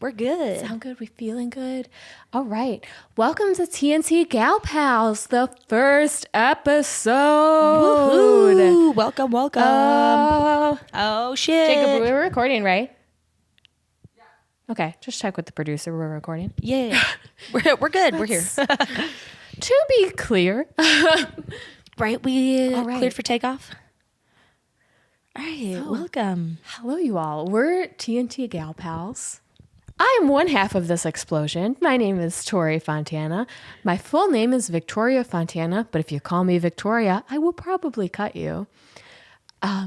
We're good. Sound good? We feeling good? All right. Welcome to TNT Gal Pals, the first episode. Woohoo! Welcome. Oh, Shit. Jacob, we're recording, right? Yeah. Okay, just check with the producer. We're recording. Yeah. We're good. We're here. To be clear. Right? We All right. cleared for takeoff? All right. So, welcome. Hello, you all. We're TNT Gal Pals. I am one half of this explosion. My name is Tori Fontana. My full name is Victoria Fontana, but if you call me Victoria, I will probably cut you.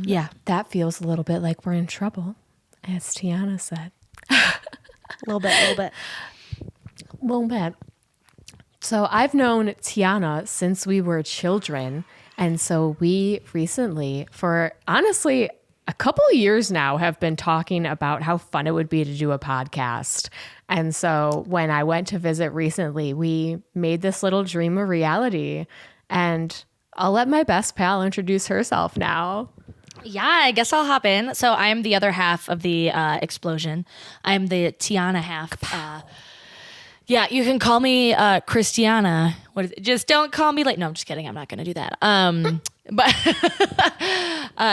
Yeah. That feels a little bit like we're in trouble, as Tiana said. A little bit. Little bit. So I've known Tiana since we were children. And so we recently, for honestly a couple of years now, have been talking about how fun it would be to do a podcast. And so when I went to visit recently, we made this little dream a reality. And I'll let my best pal introduce herself now. Yeah, I guess I'll hop in. So I'm the other half of the explosion. I'm the Tiana half. Yeah, you can call me Christiana. What is it? Just don't call me like. No, I'm just kidding. I'm not going to do that. But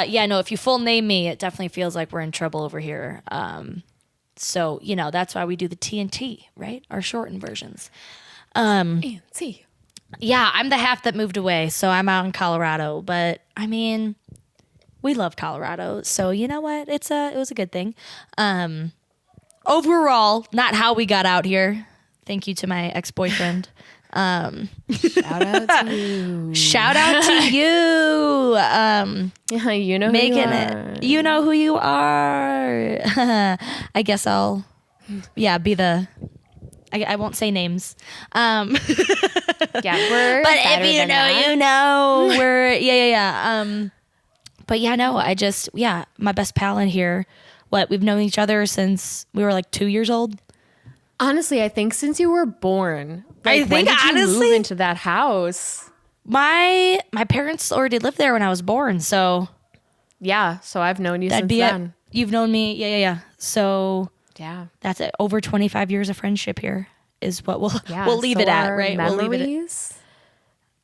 yeah, no. If you full name me, it definitely feels like we're in trouble over here. So that's why we do the TNT, right? Our shortened versions. TNT. Yeah, I'm the half that moved away, so I'm out in Colorado. But I mean, we love Colorado, so you know what? It was a good thing. Overall, not how we got out here. Thank you to my ex-boyfriend. Shout out to you. Shout out to you. Yeah, you know Making who you it. are. You know who you are. I guess I'll, be the. I won't say names. Yeah, we're But better if you than know, that. you know. We're yeah. But yeah, no. My best pal in here. We've known each other since we were like 2 years old. Honestly, I think since you were born. I When think, did you honestly- move into that house? My parents already lived there when I was born, so Yeah, so I've known you that'd since be then. it. You've known me, yeah. So Yeah. that's it. Over 25 years of friendship here is what we'll leave so it at, our right? We'll leave it at Memories,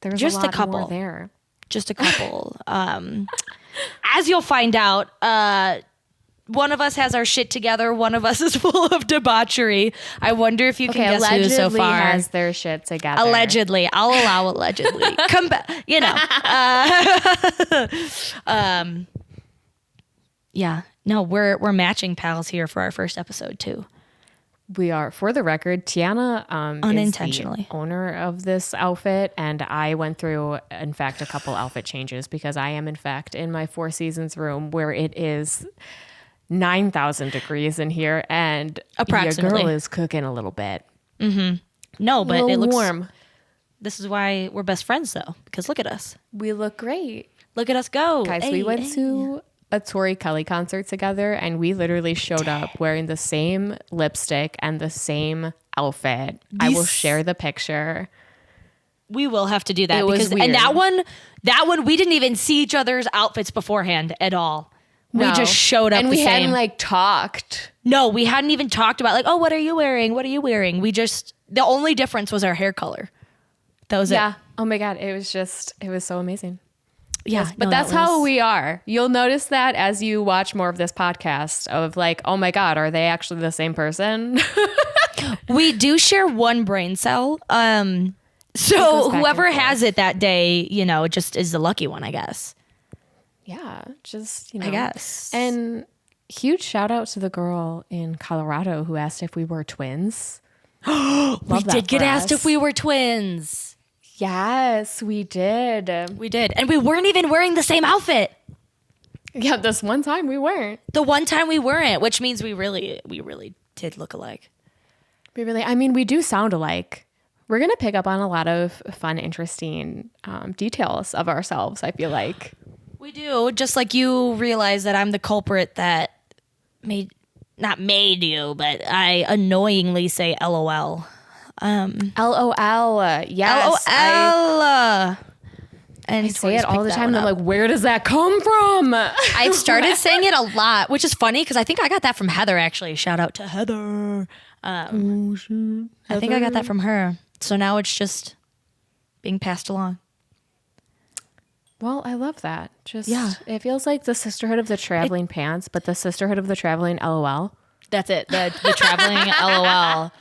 there's Just a a lot couple. more there. just a couple. As you'll find out, one of us has our shit together. One of us is full of debauchery. I wonder if you can guess who allegedly so far. has their shit together. Allegedly, I'll allow allegedly. Come back, Yeah, no, we're matching pals here for our first episode too. We are, for the record, Tiana Unintentionally. is the owner of this outfit, and I went through, in fact, a couple outfit changes because I am, in fact, in my Four Seasons room where it is 9,000 degrees in here, and Approximately. your girl is cooking a little bit. No, but it looks warm. This is why we're best friends, though, because look at us. We look great. Look at us go. Guys, we went to a Tori Kelly concert together, and we literally showed up wearing the same lipstick and the same outfit. I will share the picture. We will have to do that. It was weird. And that one, we didn't even see each other's outfits beforehand at all. We No. just showed up and the we same. hadn't talked. No, we hadn't even talked about oh, what are you wearing? What are you wearing? The only difference was our hair color. That was it. Oh my God. It was so amazing. Yeah. But no, that's that how was- we are. You'll notice that as you watch more of this podcast of oh my God, are they actually the same person? we do share one brain cell. goes So back whoever and forth. has it that day, just is the lucky one, I guess. Yeah. Just, I guess. And huge shout out to the girl in Colorado who asked if we were twins. we did get asked if we were twins. Yes, we did. We did. And we weren't even wearing the same outfit. Yeah, this one time we weren't. The one time we weren't, which means we really did look alike. We do sound alike. We're going to pick up on a lot of fun, interesting details of ourselves, I feel like. We do. Just like you realize that I'm the culprit that not made you, but I annoyingly say LOL. LOL. Yes. LOL. And I say it all the time. And I'm like, where does that come from? I've started saying it a lot, which is funny because I think I got that from Heather, actually. Shout out to Heather. I think I got that from her. So now it's just being passed along. Well, I love that. It feels like the sisterhood of the traveling pants, but the sisterhood of the traveling LOL. That's it. The traveling LOL.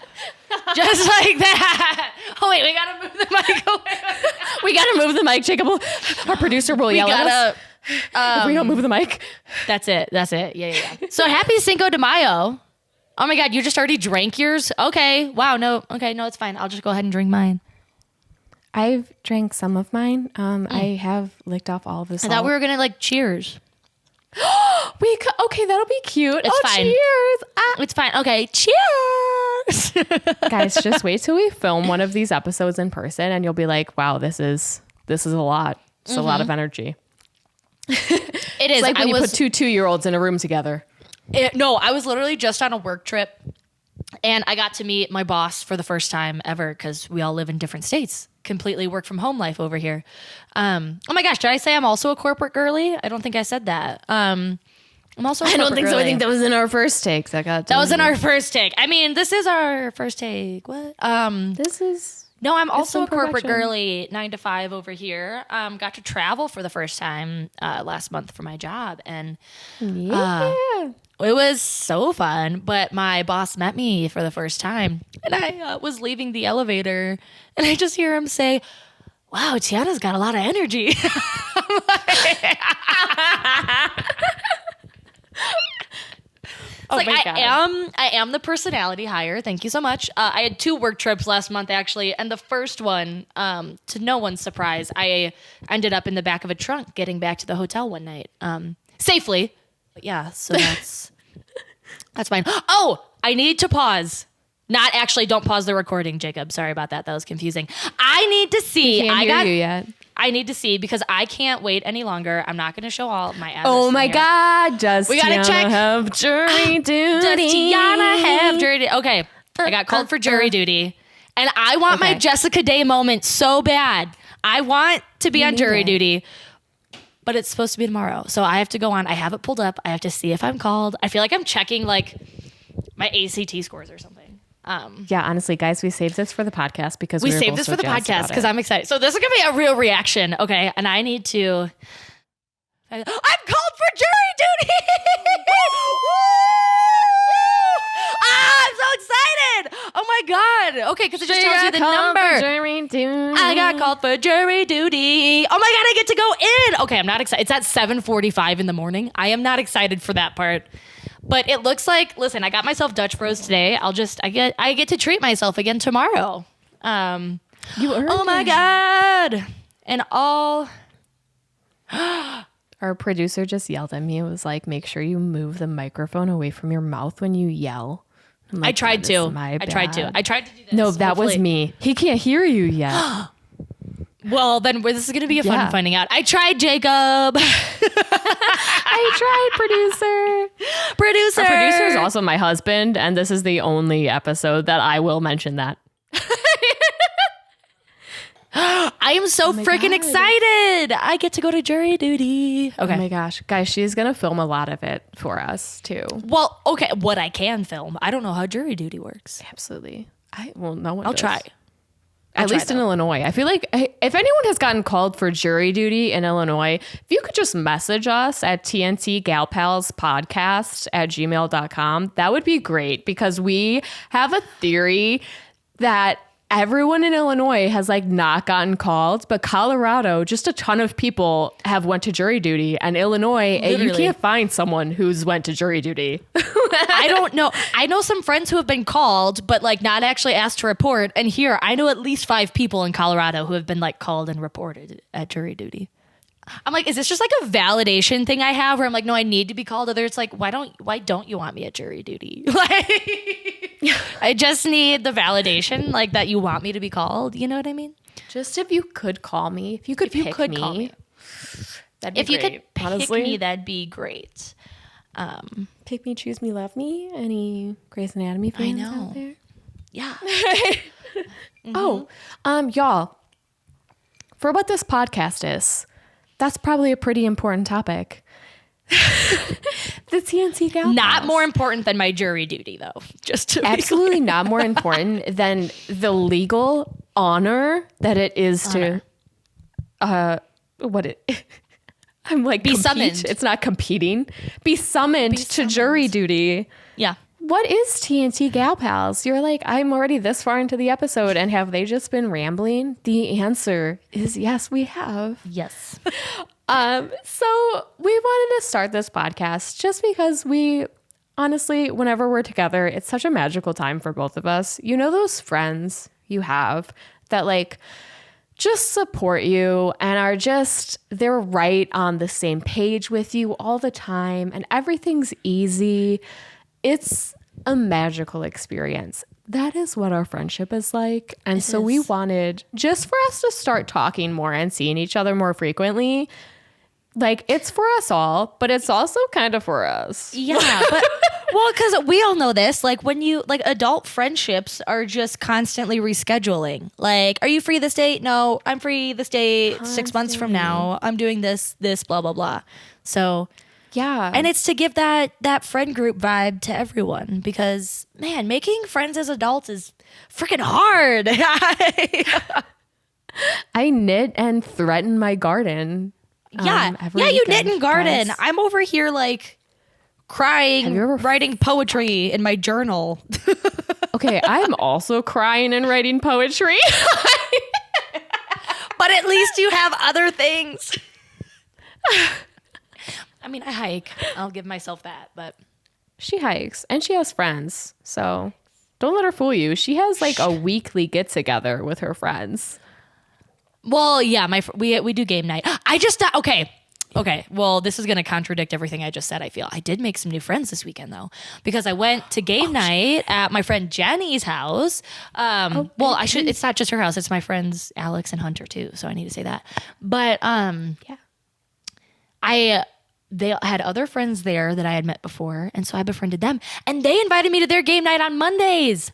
Just like that. Oh, wait, we got to move the mic away. We got to move the mic, Jacob. Our producer will yell at us if we don't move the mic. That's it. Yeah. So happy Cinco de Mayo. Oh my God, you just already drank yours? Okay. Wow. No, it's fine. I'll just go ahead and drink mine. I've drank some of mine. I have licked off all of this. I thought we were going to cheers. Okay, that'll be cute. It's fine. Cheers. It's fine. Okay, cheers. Guys, just wait till we film one of these episodes in person and you'll be like, wow, this is a lot. It's a lot of energy. It is. It's like when you put two 2-year-olds in a room together. No, I was literally just on a work trip and I got to meet my boss for the first time ever because we all live in different states. Completely work from home life over here. Oh my gosh, did I say I'm also a corporate girly? I don't think I said that. I'm also a corporate I don't think girly. so. I think that was in our first take. That was in our first take. I mean, this is our first take. What? No, I'm also a corporate girly, 9 to 5 over here. Got to travel for the first time last month for my job. And it was so fun. But my boss met me for the first time. And I was leaving the elevator. And I just hear him say, wow, Tiana's got a lot of energy. My God. I am the personality hire. Thank you so much. I had 2 work trips last month, actually. And the first one, to no one's surprise, I ended up in the back of a trunk getting back to the hotel one night safely. But yeah, so that's fine. Oh, I need to pause. Not actually, don't pause the recording, Jacob. Sorry about that. That was confusing. I need to see. Can't hear you yet. I need to see because I can't wait any longer. I'm not going to show all my address. Oh my God. Does we gotta check. Have jury duty? Does Tiana have jury duty? Okay. I got called for jury duty. And I want my Jessica Day moment so bad. I want to be on jury duty. But it's supposed to be tomorrow. So I have to go on. I have it pulled up. I have to see if I'm called. I feel like I'm checking my ACT scores or something. Yeah, honestly, guys, we saved this for the podcast because we saved this for the podcast because I'm excited. So this is gonna be a real reaction, okay? And I need to. I'm called for jury duty. I'm so excited! Oh my God! Okay, because it just tells you the number. Jury duty. I got called for jury duty. Oh my God, I get to go in. Okay, I'm not excited. It's at 7:45 in the morning. I am not excited for that part. But it looks like, listen, I got myself Dutch Bros today. I get to treat myself again tomorrow. You earned Oh my God. And all. Our producer just yelled at me. It was like, make sure you move the microphone away from your mouth when you yell. Like, I tried to. I tried to do this. No, that was me. He can't hear you yet. Well, then this is going to be a fun finding out. I tried, Jacob. I tried, producer. Our producer is also my husband, and this is the only episode that I will mention that. I am so freaking excited. I get to go to jury duty. Okay. Oh my gosh. Guys, she's going to film a lot of it for us, too. Well, okay. What I can film. I don't know how jury duty works. Absolutely. No one I'll does. try. At least in Illinois. I feel like if anyone has gotten called for jury duty in Illinois, if you could just message us at TNT Gal Pals podcast at gmail.com, that would be great because we have a theory that everyone in Illinois has not gotten called, but Colorado, just a ton of people have went to jury duty, and Illinois, you can't find someone who's went to jury duty. I don't know. I know some friends who have been called, but not actually asked to report. And here, I know at least 5 people in Colorado who have been called and reported at jury duty. I'm like, is this just a validation thing I have where I'm like, no, I need to be called? Or it's like, why don't you want me at jury duty? I just need the validation that you want me to be called. You know what I mean? Just if you could call me, if you could call me, that'd be great. If you could Honestly, pick me, that'd be great. Pick me, choose me, love me. Any Grey's Anatomy fans out there? Yeah. Oh, y'all. for what this podcast is, that's probably a pretty important topic. The TNT Gal Not Pals. more important than my jury duty, though. Just to be Absolutely clear. not more important than the legal honor that it is to I'm like Be compete. summoned. It's not competing. Be summoned to jury duty. Yeah. What is TNT Gal Pals? You're like, I'm already this far into the episode, and have they just been rambling? The answer is yes, we have. Yes. So we wanted to start this podcast just because we honestly, whenever we're together, it's such a magical time for both of us. You know, those friends you have that like just support you and are just, they're right on the same page with you all the time and everything's easy. It's a magical experience. That is what our friendship is like. And so we wanted just for us to start talking more and seeing each other more frequently. Like, it's for us all, but it's also kind of for us. Yeah, but well, because we all know this. Like when you like adult friendships are just constantly rescheduling. Like, are you free this date? No, I'm free this date. 6 months from now, I'm doing this, blah blah blah. So Yeah. and it's to give that friend group vibe to everyone because man, making friends as adults is freaking hard. I knit and threaten my garden. Yeah, every you knit weekend, and garden. guys. I'm over here like crying, Have you ever- writing poetry in my journal. Okay, I'm also crying and writing poetry. But at least you have other things. I mean, I hike. I'll give myself that, but She hikes and she has friends. So don't let her fool you. She has like a weekly get together with her friends. well, yeah, we do game night. I just okay. Well, this is going to contradict everything I just said. I feel I did make some new friends this weekend though, because I went to game night at my friend Jenny's house. Well, I should. It's not just her house. It's my friends Alex and Hunter too. So I need to say that. But Yeah. they had other friends there that I had met before, and so I befriended them, and they invited me to their game night on Mondays.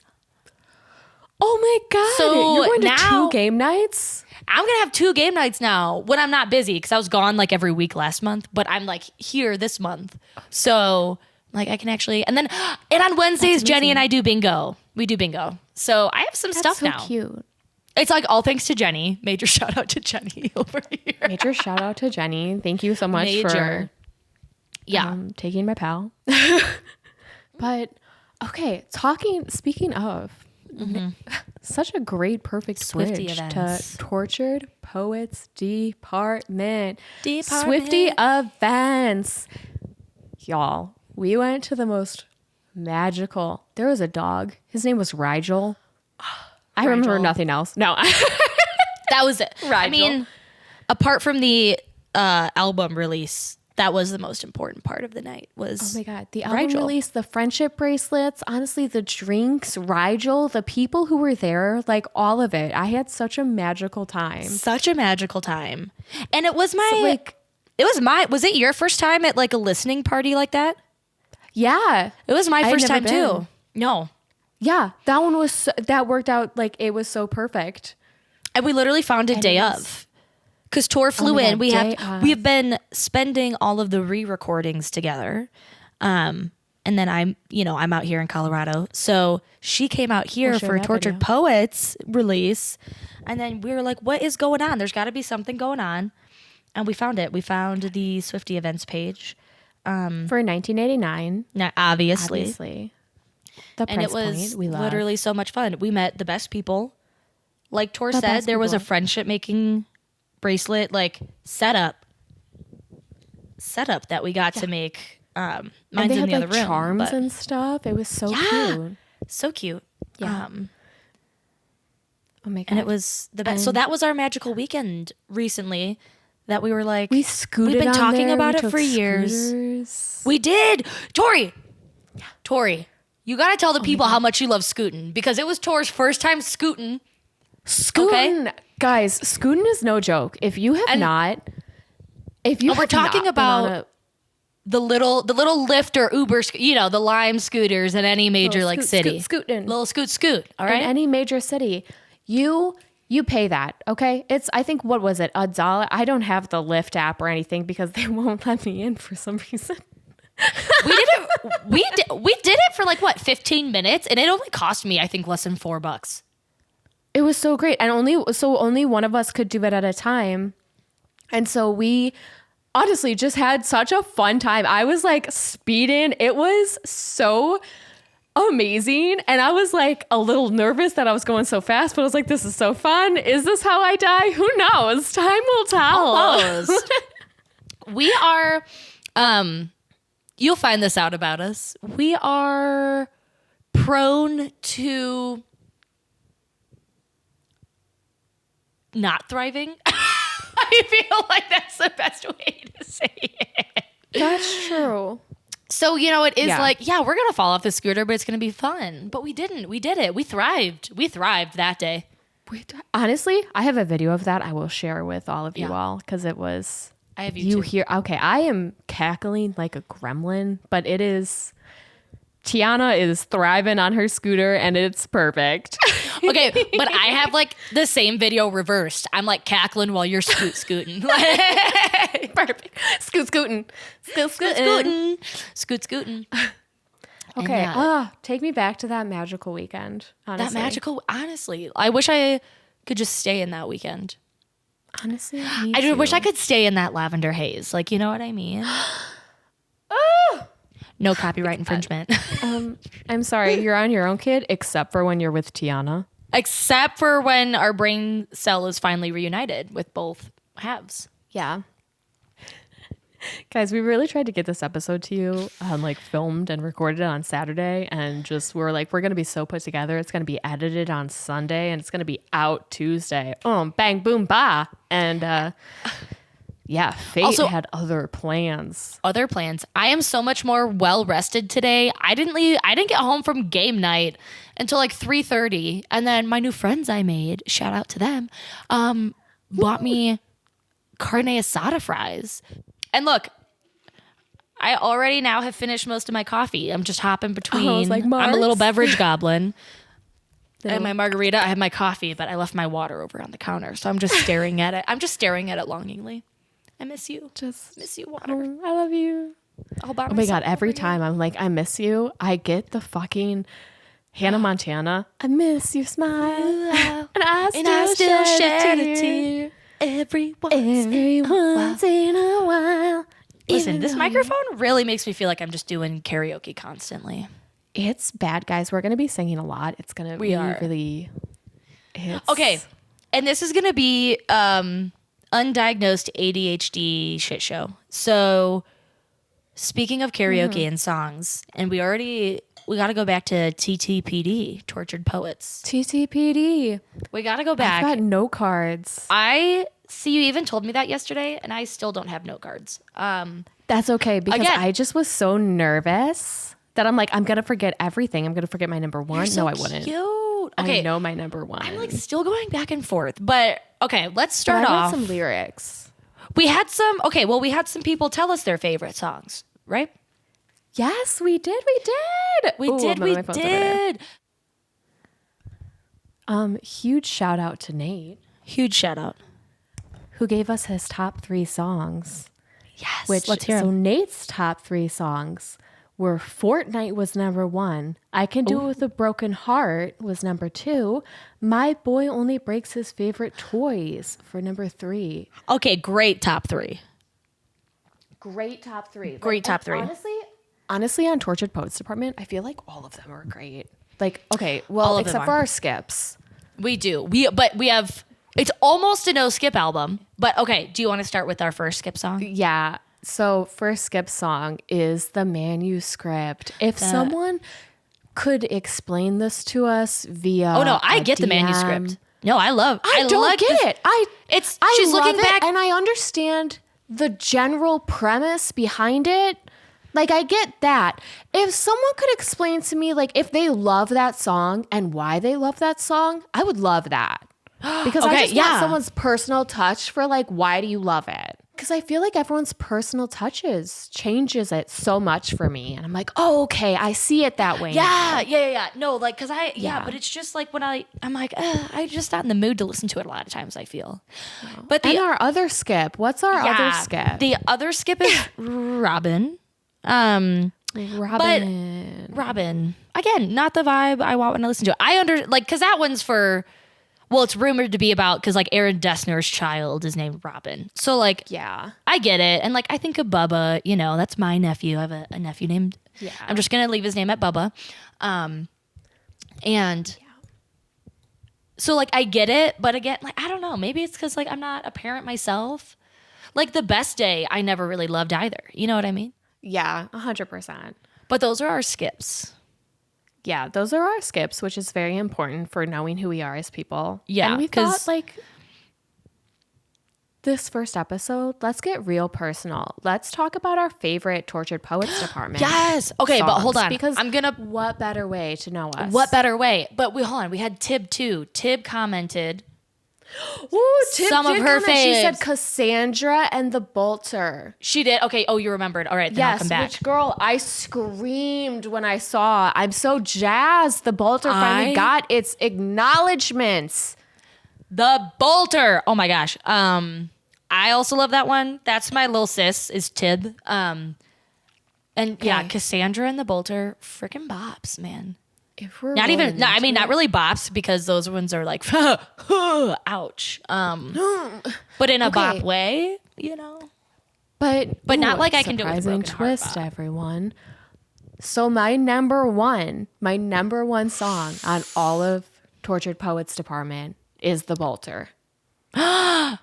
Oh my God. So you're going to now- 2 game nights? I'm gonna have 2 game nights now when I'm not busy because I was gone like every week last month, but I'm like here this month, so like I can actually. And on Wednesdays, Jenny and I do bingo. We do bingo, so I have some stuff so now. cute. It's like all thanks to Jenny. Major shout out to Jenny over here. Major shout out to Jenny. Thank you so much for Major. Yeah. taking my pal. But okay, speaking of such a great perfect Swiftie bridge events. to Tortured Poets Department. Department. Swiftie events. Y'all, we went to the most magical. There was a dog. His name was Rigel. I remember Rigel. nothing else. No. That was it. I Rigel. mean, apart from the album release, that was the most important part of the night. Was Oh my God. The album Rigel. release, the friendship bracelets, honestly, the drinks, Rigel, the people who were there, like all of it. I had such a magical time. such a magical time, and it was was it your first time at like a listening party like that? Yeah. It was my I had first never time too. been. No, Yeah. That one was, that worked out like it was so perfect. and we literally found a day it was- of. Because Tor flew my in, God, day of. we've been spending all of the re-recordings together, and then I'm out here in Colorado, so she came out here We'll share for that Tortured video. Poets release, and then we were like, "What is going on? There's got to be something going on," and we found it. We found the Swiftie events page, For 1989, now, obviously, The and price it was point we love. literally so much fun. We met the best people. Like Tor The said, best there was a people. friendship making bracelet like setup that we got to make. And Mine's they in had the like other room. charms but and stuff. It was so Yeah. cute. so cute. Yeah. Oh my God. And it was the best. So And- that was our magical weekend recently that we were like, we scooted we've been on talking there. about We it took for years. scooters. We did. Tori, you got to tell the people how much you love scooting because it was Tor's first time scooting. Scootin', guys, scootin' is no joke. If you have not, if you we're have talking not been on about the little Lyft or Uber, the Lime scooters in any major Little like scoot, city. scootin'. Little scoot. All in right. any major city, you You pay that, okay? It's, I think, what was it, $1? I don't have the Lyft app or anything because they won't let me in for some reason. We did it for like what, 15 minutes, and it only cost me, I think, less than $4. It was so great, and only one of us could do it at a time, and so we honestly just had such a fun time. I was like speeding. It was so amazing, and I was like a little nervous that I was going so fast, but I was like, this is so fun. Is this how I die? Who knows? Time will tell. Almost. We are, you'll find this out about us. We are prone to not thriving. I feel like that's the best way to say it. That's true. So, it is like, we're going to fall off the scooter, but it's going to be fun. But we didn't. We did it. We thrived. We thrived that day. Honestly, I have a video of that I will share with all of you all because it was... I have you too. Okay, I am cackling like a gremlin, but it is... Tiana is thriving on her scooter and it's perfect. Okay, but I have like the same video reversed. I'm like cackling while you're scooting. Perfect. Scooting. Scooting. Okay. Take me back to that magical weekend. Honestly. Honestly, I wish I could just stay in that weekend. Honestly, I wish I could stay in that lavender haze. Like, you know what I mean? No copyright infringement. I'm sorry. You're on your own, kid, except for when you're with Tiana. Except for when our brain cell is finally reunited with both halves. Yeah. Guys, we really tried to get this episode to you, filmed and recorded on Saturday, and we're like, we're going to be so put together. It's going to be edited on Sunday, and it's going to be out Tuesday. Bang, boom, bah. And, fate also had other plans. I am so much more well rested today. I didn't get home from game night until like 3:30, and then my new friends I made, shout out to them, bought me carne asada fries. And look, I already now have finished most of my coffee. I'm just hopping between. I was like, I'm a little beverage goblin. And my margarita, I have my coffee, but I left my water over on the counter, so I'm just staring at it. I'm just staring at it longingly. I miss you. Just miss you, water. I love you. Oh my God. Every time I'm like, I miss you, I get the fucking Hannah Montana. I miss your smile. And I still shed a tear. Every once in a while. Listen, this microphone really makes me feel like I'm just doing karaoke constantly. It's bad, guys. We're going to be singing a lot. It's going to be really... Okay. And this is going to be... undiagnosed ADHD shit show. So speaking of karaoke and songs, and we got to go back to TTPD, Tortured Poets. TTPD. We got to go back. I've got note cards. I see you even told me that yesterday, and I still don't have note cards. That's okay, because I just was so nervous that I'm like, I'm going to forget everything. I'm going to forget my number one. So no, I wouldn't. Cute. Okay. I know my number one. I'm like still going back and forth, but okay, let's start off. Some lyrics. We had some people tell us their favorite songs, right? Yes, we did. We did. Huge shout out to Nate. Huge shout out. Who gave us his top 3 songs. Yes. Let's hear him. Nate's top 3 songs were Fortnite was number 1. I Can Do It With a Broken Heart was number 2. My Boy Only Breaks His Favorite Toys for number 3. Okay, great top 3. Great top 3. Great top 3. Honestly, on Tortured Poets Department, I feel like all of them are great. Like, okay, well, except for our skips. We do. We have, it's almost a no skip album. But okay, do you want to start with our first skip song? Yeah. So first skip song is The Manuscript. If someone could explain this to us via I get the manuscript. No, I don't get it. She's looking back and I understand the general premise behind it. Like, I get that. If someone could explain to me, like, if they love that song and why they love that song, I would love that. Because I just want someone's personal touch for, like, why do you love it? because I feel like everyone's personal touches changes it so much for me. And I'm like, oh, okay, I see it that way. Yeah. No, like, cause Yeah. but it's just like when I'm like, I'm just not in the mood to listen to it a lot of times, I feel. But And our other skip. What's our other skip? The other skip is Robin. Robin. But Robin, again, not the vibe I want when I listen to it. Cause that one's for, well, it's rumored to be about, cause like Aaron Dessner's child is named Robin. So like, Yeah. I get it. And like, I think of Bubba, that's my nephew. I have a nephew named, I'm just going to leave his name at Bubba. So like, I get it. But again, like, I don't know, maybe it's cause like, I'm not a parent myself. Like The Best Day, I never really loved either. You know what I mean? Yeah, 100%. But those are our skips. Yeah, those are our skips, which is very important for knowing who we are as people. Yeah, and we thought like this first episode, let's get real personal. Let's talk about our favorite Tortured Poets department. Yes. Okay, but hold on. Because I'm gonna. What better way to know us? What better way? But hold on. We had Tib too. Tib commented. Ooh, Tib some of did her comment. She said faves. Cassandra and the Bolter. She did. Okay. Oh, you remembered. All right. Then I'll come back. Which girl? I screamed when I saw. I'm so jazzed. The Bolter finally got its acknowledgments. The Bolter. Oh my gosh. I also love that one. That's my little sis is Tib. And yeah, Cassandra and the Bolter, freaking bops, man. If we're not even, no, I mean, not really bops because those ones are like, ouch. But in a bop way, But not like I can do it with a surprising broken twist, heart bop. everyone. So my number one song on all of Tortured Poets department is The Bolter. Bada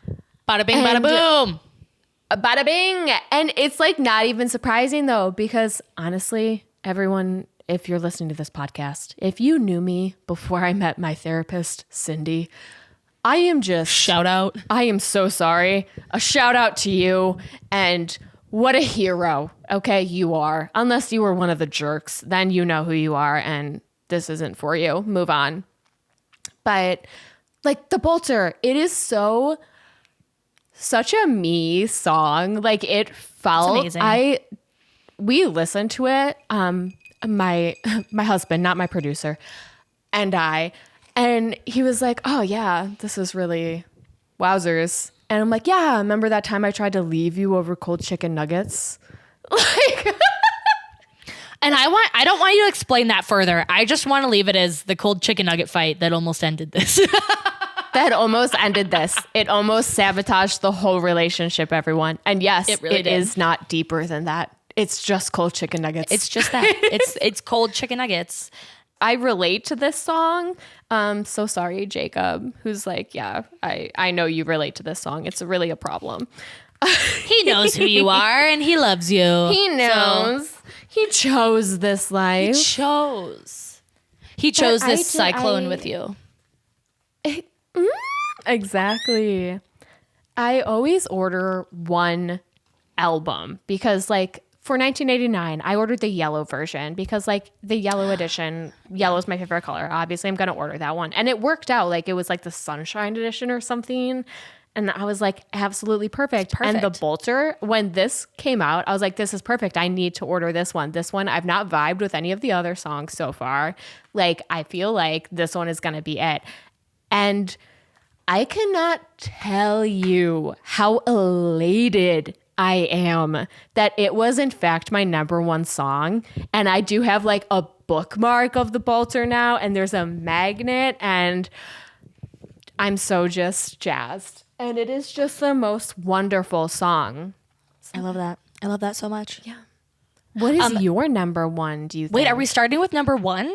bing, bada boom. Bada bing. And it's like not even surprising though, because honestly, everyone, if you're listening to this podcast, if you knew me before I met my therapist, Cindy, I am just... Shout out. I am so sorry. A shout out to you. And what a hero. Okay, you are. Unless you were one of the jerks, then you know who you are and this isn't for you. Move on. But like The Bolter, it is such a me song. Like it felt... It's amazing. We listened to it. My husband, not my producer, and he was like, oh yeah, this is really wowzers. And I'm like, yeah, remember that time I tried to leave you over cold chicken nuggets? Like, And I don't want you to explain that further. I just want to leave it as the cold chicken nugget fight that almost ended this. that almost ended this. It almost sabotaged the whole relationship, everyone. And yes, It really did. is not deeper than that. It's just cold chicken nuggets. It's just that. It's cold chicken nuggets. I relate to this song. So sorry, Jacob, who's like, yeah, I know you relate to this song. It's really a problem. He knows who you are and he loves you. He knows. So, he chose this life. He chose this cyclone with you. Exactly. I always order one album because like for 1989, I ordered the yellow version because like the yellow edition, yellow is my favorite color. Obviously, I'm going to order that one. And it worked out. Like it was like the sunshine edition or something. And I was like, absolutely perfect. And the Bolter, when this came out, I was like, this is perfect. I need to order this one. This one, I've not vibed with any of the other songs so far. Like, I feel like this one is going to be it. And I cannot tell you how elated I am that it was in fact my number one song. And I do have like a bookmark of the Bolter now, and there's a magnet, and I'm so just jazzed. And it is just the most wonderful song. I love that. I love that so much. Yeah. What is your number one, do you think? Wait, are we starting with number one?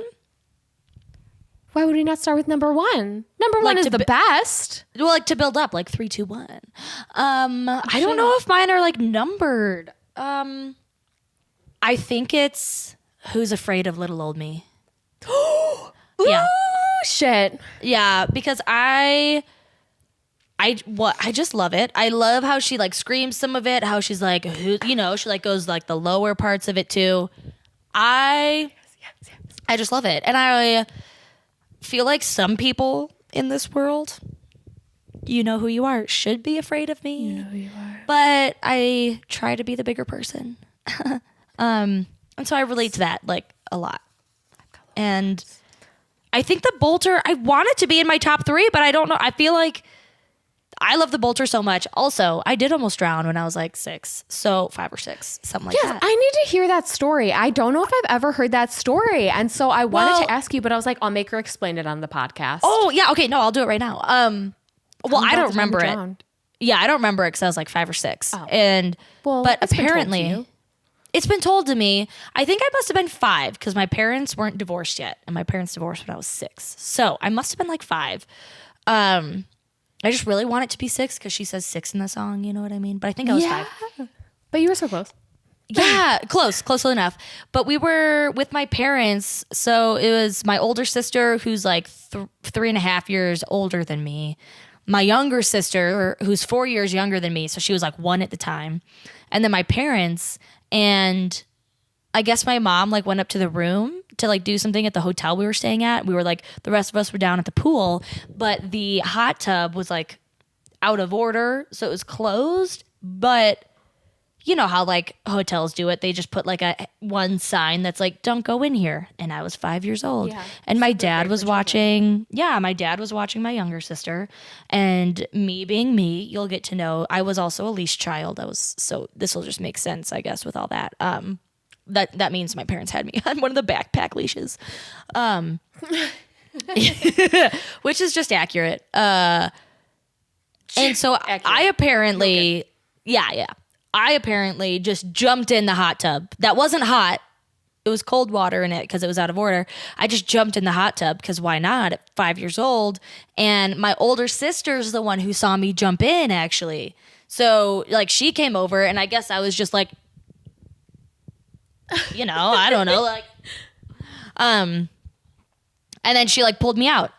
Why would we not start with number one? Number one is the best. Well, like to build up, like 3, 2, 1. I don't know if mine are like numbered. I think it's Who's Afraid of Little Old Me. Yeah. Ooh, shit. Yeah, because I just love it. I love how she like screams some of it, how she's like, she like goes like the lower parts of it too. I just love it. And I feel like some people in this world you know who you are, should be afraid of me. You know who you are. But I try to be the bigger person. And so I relate to that like a lot. And I think the Bolter, I want it to be in my top 3, but I don't know. I feel like I love the Bolter so much. Also, I did almost drown when I was like 6. So 5 or 6, something like that. I need to hear that story. I don't know if I've ever heard that story. And so I wanted to ask you, but I was like, I'll make her explain it on the podcast. Oh, yeah. Okay. No, I'll do it right now. Well, I don't remember it. Drowned. Yeah, I don't remember it because I was like 5 or 6. Oh. And, but it's been told to apparently, you. it's been told to me. I think I must have been 5 because my parents weren't divorced yet. And my parents divorced when I was 6. So I must have been like 5. I just really want it to be 6 because she says 6 in the song. You know what I mean? But I think I was 5. But you were so close. Yeah, close enough. But we were with my parents. So it was my older sister who's like 3.5 years older than me. My younger sister who's 4 years younger than me. So she was like 1 at the time. And then my parents, and I guess my mom like went up to the room to like do something at the hotel we were staying at. We were like, the rest of us were down at the pool, but the hot tub was like out of order. So it was closed, but you know how like hotels do it. They just put like one sign that's like, don't go in here. And I was 5 years old. Yeah, and my dad was watching. Yeah, my dad was watching my younger sister. And me being me, you'll get to know I was also a leash child. So this will just make sense, I guess, with all that. That means my parents had me on one of the backpack leashes. Which is just accurate. And so I apparently, I apparently just jumped in the hot tub. That wasn't hot. It was cold water in it because it was out of order. I just jumped in the hot tub because why not at 5 years old? And my older sister's the one who saw me jump in actually. So like she came over and I guess I was just like, you know, I don't know, like, and then she like pulled me out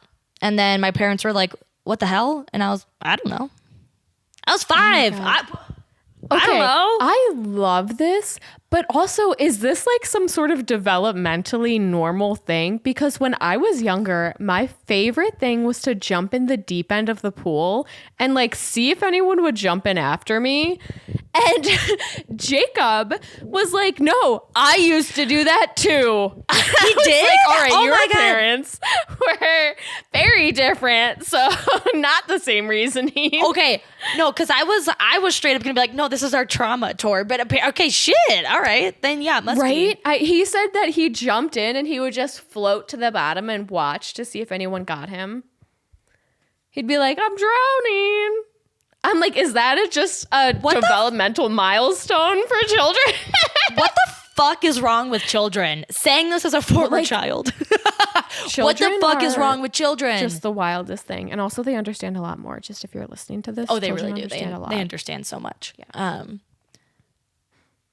and then my parents were like, what the hell? And I don't know. I was 5. I don't know. I love this, but also is this like some sort of developmentally normal thing? Because when I was younger, my favorite thing was to jump in the deep end of the pool and like see if anyone would jump in after me. And Jacob was like, no, I used to do that too. He did? Like, all right, Oh your my God. parents were very different. So not the same reasoning. Okay. No, because I was straight up going to be like, no, this is our trauma tour. But okay, shit. All right. Then yeah, it must be. Right? He said that he jumped in and he would just float to the bottom and watch to see if anyone got him. He'd be like, I'm drowning. I'm like, is that just a developmental milestone for children? What the fuck is wrong with children? Saying this as a former child. What the fuck is wrong with children? Just the wildest thing. And also they understand a lot more. Just if you're listening to this. Oh, they really do. Understand a lot. They understand so much. Yeah.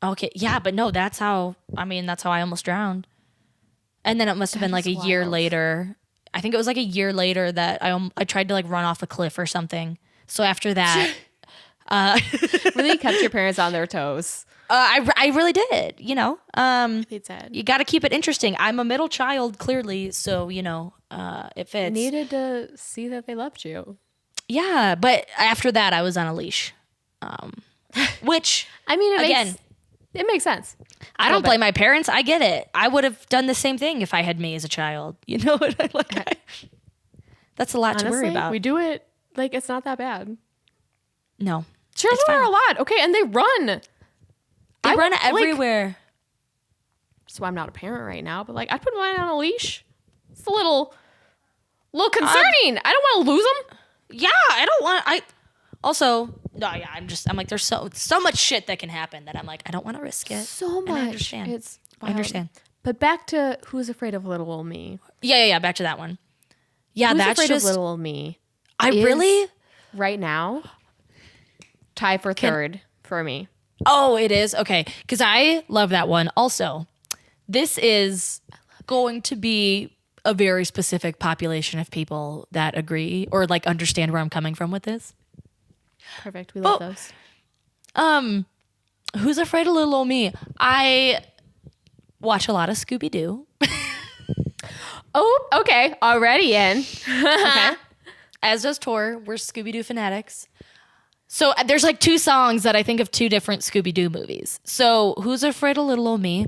Okay. Yeah, but no, that's how I almost drowned. And then it must have been like a year later. I think it was like a year later that I tried to like run off a cliff or something. So after that, really kept your parents on their toes. I really did, you know. They did. You got to keep it interesting. I'm a middle child, clearly, so you know, it fits. Needed to see that they loved you. Yeah, but after that, I was on a leash, which I mean, it makes sense. I don't blame my parents. I get it. I would have done the same thing if I had me as a child. You know what I like? That's a lot to worry about. We do it like it's not that bad. No, children are a lot. Okay, and they run. They run everywhere. So I'm not a parent right now, but like I'd put mine on a leash. It's a little concerning. I don't want to lose them. Yeah, I don't want. I'm like, there's so much shit that can happen that I'm like, I don't want to risk it. So much. And I understand. I understand. But back to Who's Afraid of Little Old Me. Yeah. Back to that one. Yeah, Who's that's Afraid just of Little Old Me. Really right now tie for third for me. Oh, it is? Okay. Because I love that one. Also, this is going to be a very specific population of people that agree or like understand where I'm coming from with this. Perfect. We love those. Who's Afraid of Little Old Me? I watch a lot of Scooby-Doo. Oh, okay. Already in. Okay. as does Tor. We're Scooby-Doo fanatics. So there's like 2 songs that I think of 2 different Scooby-Doo movies. So Who's Afraid of Little Old Me?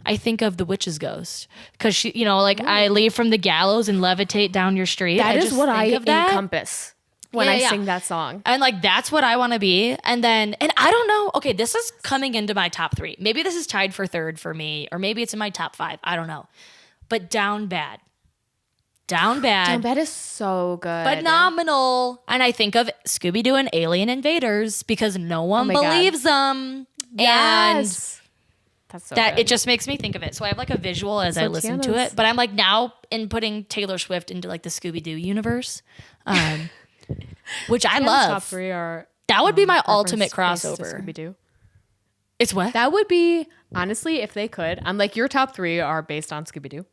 I think of the witch's ghost because she, I leave from the gallows and levitate down your street. That I is just what I think of that. encompass when I sing that song. And like, that's what I want to be. And I don't know. Okay, this is coming into my top 3. Maybe this is tied for 3rd for me, or maybe it's in my top 5. I don't know. But Down Bad. Down Bad is so good. Phenomenal. And I think of Scooby-Doo and Alien Invaders because no one believes them. Yes. That's so good. It just makes me think of it. So I have like a visual as I listen to it. But I'm like now putting Taylor Swift into like the Scooby-Doo universe, which I love. Top 3 are that would be my ultimate crossover. Scooby-Doo. It's what? That would be, honestly, if they could. I'm like, your top 3 are based on Scooby-Doo.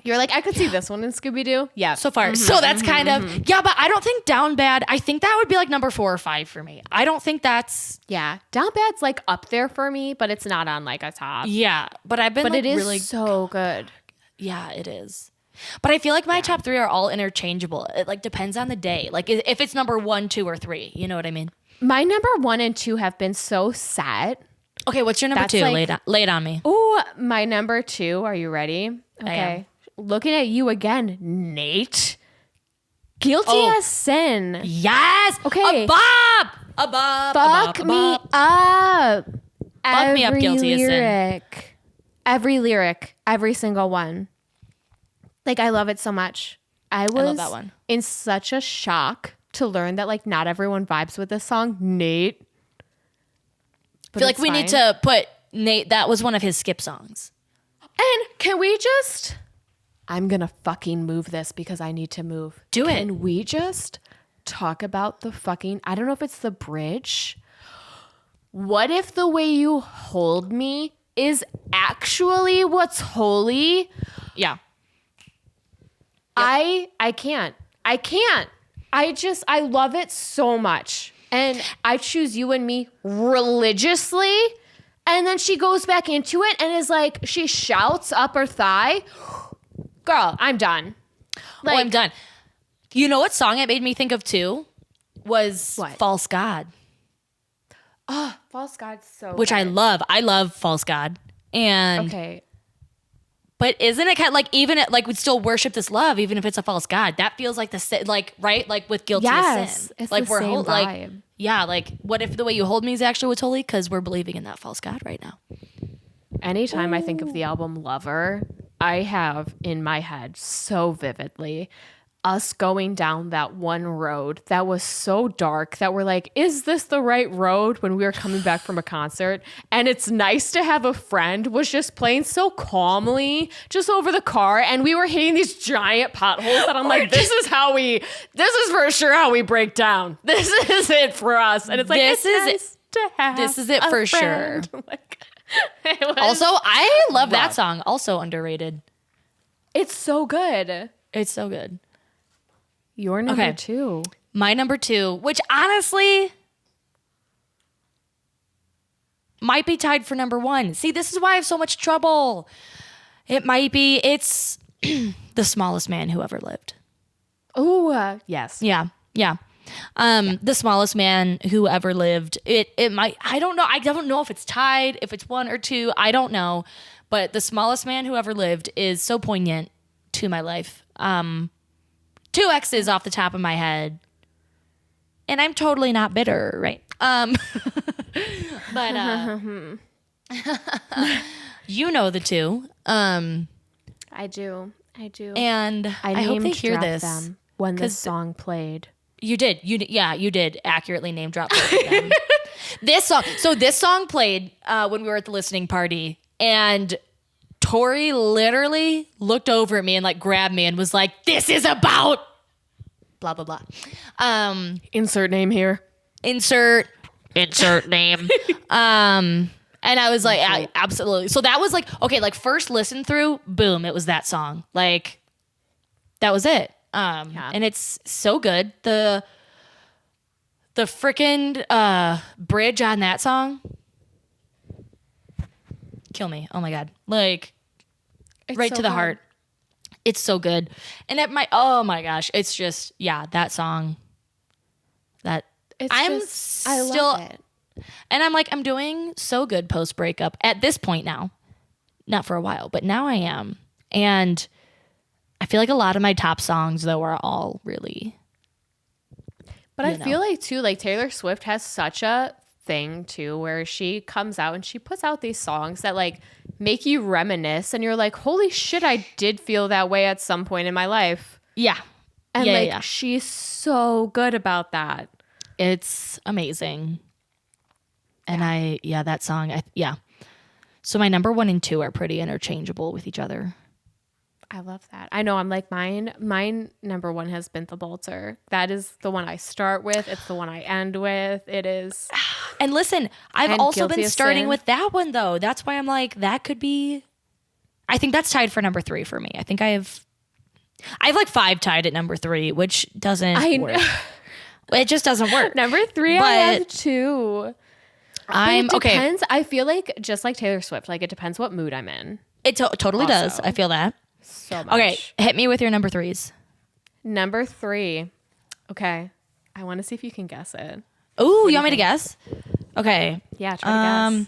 You're like, I could see this one in Scooby-Doo. Yeah. So far. So that's kind of, yeah, but I don't think Down Bad, I think that would be like number 4 or 5 for me. I don't think that's. Yeah. Down Bad's like up there for me, but it's not on like a top. Yeah. But I've been but like it is really. So good. Yeah, it is. But I feel like my top 3 are all interchangeable. It like depends on the day. Like if it's number 1, 2, or 3, you know what I mean? My number 1 and 2 have been so set. Okay, what's your number 2? Like, lay it on me. Oh, my number 2. Are you ready? Okay. Looking at you again, Nate. Guilty as Sin. Yes. Okay. A bop. Fuck me up. Fuck me up, Guilty as Sin. Every lyric, every single one. Like, I love it so much. I love that one. In such a shock to learn that like not everyone vibes with this song, Nate. I feel like we need to put Nate. That was one of his skip songs. And can we just? I'm gonna fucking move this because I need to move. Do it. Can we just talk about the fucking? I don't know if it's the bridge. What if the way you hold me is actually what's holy? Yeah. Yep. I can't. I love it so much. And I choose you and me religiously. And then she goes back into it and is like, she shouts up her thigh. Girl, I'm done. Like, I'm done. You know what song it made me think of too? Was what? False God. Oh, False God's so Which good. I love. I love False God. And okay. But isn't it kind of like even it like we'd still worship this love even if it's a false god? That feels like the like right like with guilty as sin. It's like the we're same like vibe. yeah like what if the way you hold me is actually what's holy because we're believing in that false god right now. Anytime I think of the album Lover, I have in my head so vividly us going down that one road that was so dark that we're like, is this the right road when we were coming back from a concert? And it's nice to have a friend was just playing so calmly just over the car. And we were hitting these giant potholes that I'm like, this is for sure how we break down. This is it for us. And it's like, this is it for sure. Like, also, I love that song. Also underrated. It's so good. It's so good. Your number 2. My number 2, which honestly might be tied for number 1. See, this is why I have so much trouble. It's The Smallest Man Who Ever Lived. Oh, yes. Yeah. The Smallest Man Who Ever Lived. It might, I don't know. I don't know if it's tied, if it's 1 or 2. I don't know. But The Smallest Man Who Ever Lived is so poignant to my life. 2 X's off the top of my head. And I'm totally not bitter, right? But you know the 2. I do. And I hope they hear this them when this song played. You did. You did accurately name drop both of them. This song played when we were at the listening party, and Tori literally looked over at me and like grabbed me and was like, "This is about blah blah blah." Insert name here. Insert name. And I was like, absolutely. So that was like, okay, like first listen through, boom, it was that song. Like that was it. And it's so good. The freaking bridge on that song. Kill me. Oh my God. Like it's right so to the heart. It's so good. And oh my gosh, it's just, yeah, that song that I love it. And I'm like, I'm doing so good post breakup at this point now. Not for a while, but now I am. And I feel like a lot of my top songs though are all really. But I feel like too, like Taylor Swift has such a thing too, where she comes out and she puts out these songs that like make you reminisce, and you're like, holy shit, I did feel that way at some point in my life. Yeah. And she's so good about that. It's amazing. And that song, So my number 1 and 2 are pretty interchangeable with each other. I love that. I know. I'm like, mine number 1 has been the Bolter. That is the one I start with. It's the one I end with. It is. And listen, I've also been starting with that one though. That's why I'm like, that could be. I think that's tied for number 3 for me. I think I have like 5 tied at number 3, which doesn't work. It just doesn't work. Number 3, I have 2. It depends. I feel like just like Taylor Swift, like it depends what mood I'm in. It totally does. I feel that. So much. Okay, hit me with your number 3s. Number 3. Okay. I want to see if you can guess it. Ooh, you want me to guess? Okay. Yeah, try to guess.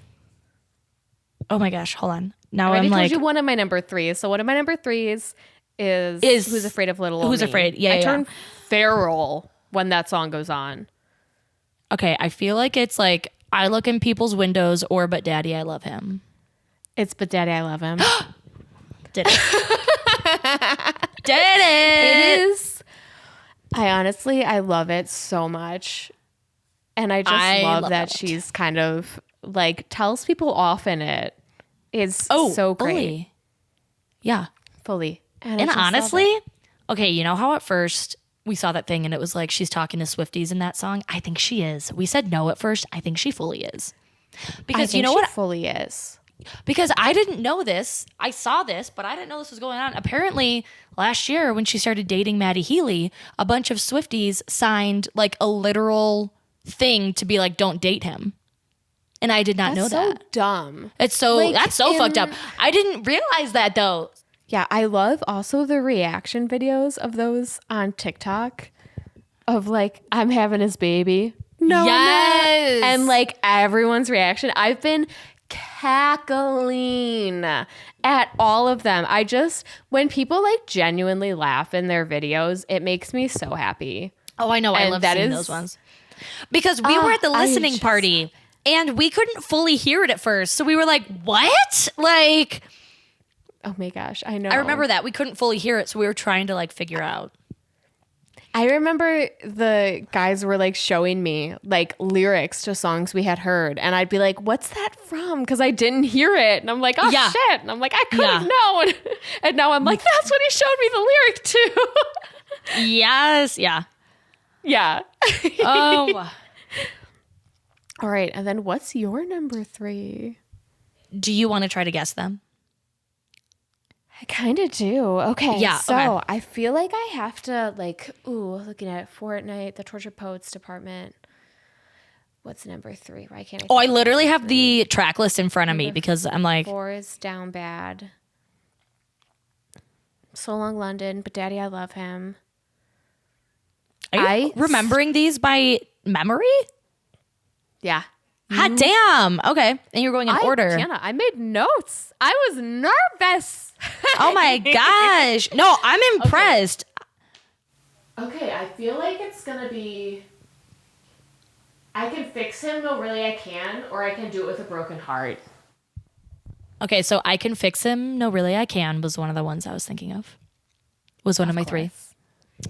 Oh my gosh, hold on. Now I I'm like, told you one of my number 3s. So one of my number 3s is Who's Afraid of Little Old Who's Me. Afraid? Yeah, I turn feral when that song goes on. Okay, I feel like it's like I Look in People's Windows or But Daddy, I Love Him. It's But Daddy, I Love Him. Did it. Did it. It is. I love it so much. And I just love that she's kind of like tells people off in it. It's so great. Fully. Yeah. Fully. And honestly, okay, you know how at first we saw that thing and it was like she's talking to Swifties in that song? I think she is. We said no at first. I think she fully is. Because you know what? Fully is. Because I didn't know this. I saw this, but I didn't know this was going on. Apparently, last year when she started dating Maddie Healy, a bunch of Swifties signed like a literal thing to be like, don't date him. And I did not know that. That's so dumb. It's so, like, that's so fucked up. I didn't realize that though. Yeah, I love also the reaction videos of those on TikTok of like, I'm having his baby. No, yes. And like everyone's reaction. I've been cackling at all of them. When people like genuinely laugh in their videos, it makes me so happy. Oh, I know. I love seeing those ones. Because we were at the listening party and we couldn't fully hear it at first. So we were like, what? Like, oh my gosh, I know. I remember that. We couldn't fully hear it. So we were trying to like figure out. I remember the guys were like showing me like lyrics to songs we had heard. And I'd be like, what's that from? Because I didn't hear it. And I'm like, oh shit. And I'm like, I could have known. And now I'm like, that's what he showed me the lyric to. Yes. Yeah. Yeah. Oh. All right. And then what's your number 3? Do you want to try to guess them? I kind of do. Okay. Yeah. So okay. I feel like I have to looking at Fortnite, the Tortured Poets Department. What's number 3? Why can't I? I literally have the track list in front of me because I'm like. 4 is Down Bad. So Long London, But Daddy, I Love Him. Are you remembering these by memory? Yeah. Hot damn. Okay. And you're going in order. Jana, I made notes. I was nervous. Oh my gosh. No, I'm impressed. Okay, I feel like it's going to be I Can Fix Him, No Really I Can, or I Can Do It With a Broken Heart. Okay, so I Can Fix Him, No Really I Can was one of the ones I was thinking of. Was one of my 3.